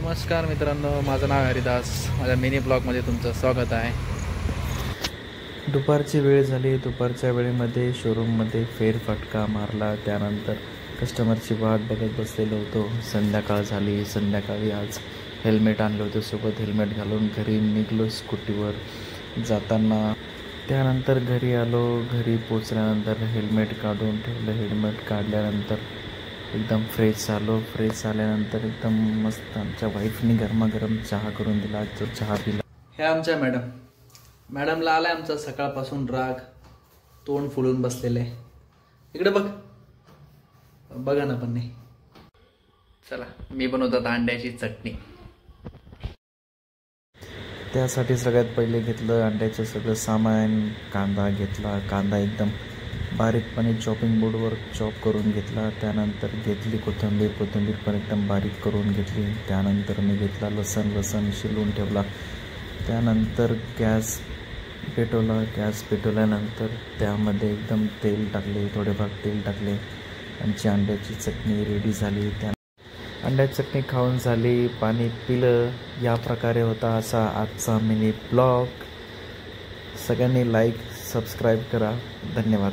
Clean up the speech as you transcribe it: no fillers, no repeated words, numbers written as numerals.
नमस्कार मित्रांनो, माझं नाव हरिदास. माझ्या मिनी ब्लॉगमध्ये तुमचं स्वागत आहे. दुपारची वेळ झाली. दुपारच्या वेळेमध्ये शोरूममध्ये फेरफटका मारला. त्यानंतर कस्टमरची वाट बघत बसलेलो होतो. संध्याकाळ झाली. संध्याकाळी आज हेल्मेट आणलं होतं सोबत. हेल्मेट घालून घरी निघलो स्कूटीवर जाताना. त्यानंतर घरी आलो. घरी पोचल्यानंतर हेल्मेट काढून ठेवलं. हेल्मेट काढल्यानंतर एकदम फ्रेश झालो. फ्रेश झाल्यानंतर एकदम मस्त आमच्या वाईफनी गरमागरम चहा करून दिला. जो चहा पिला. हे आमच्या मॅडमला आलाय आमचा सकाळपासून राग. तोंड फुलून बसलेलं आहे. इकडे बघा ना. पण नाही. चला, मी बनवतात अंड्याची चटणी. त्यासाठी सगळ्यात पहिले घेतलं अंड्याचं सगळं सामान. कांदा घेतला. कांदा एकदम बारीकपणे चॉपिंग बोर्डवर चॉप करून घेतला. त्यानंतर घेतली कोथिंबीर पण एकदम बारीक करून घेतली. त्यानंतर मी घेतला लसण शिलून ठेवला. त्यानंतर गॅस पेटवल्यानंतर त्यामध्ये एकदम तेल टाकले. थोडेफार तेल टाकले. आमची अंड्याची चटणी रेडी झाली. अंड्याची चटणी खाऊन झाली. पाणी पिलं. या प्रकारे होता असा आजचा मिनी ब्लॉग. सगळ्यांनी लाईक सबस्क्राईब करा. धन्यवाद.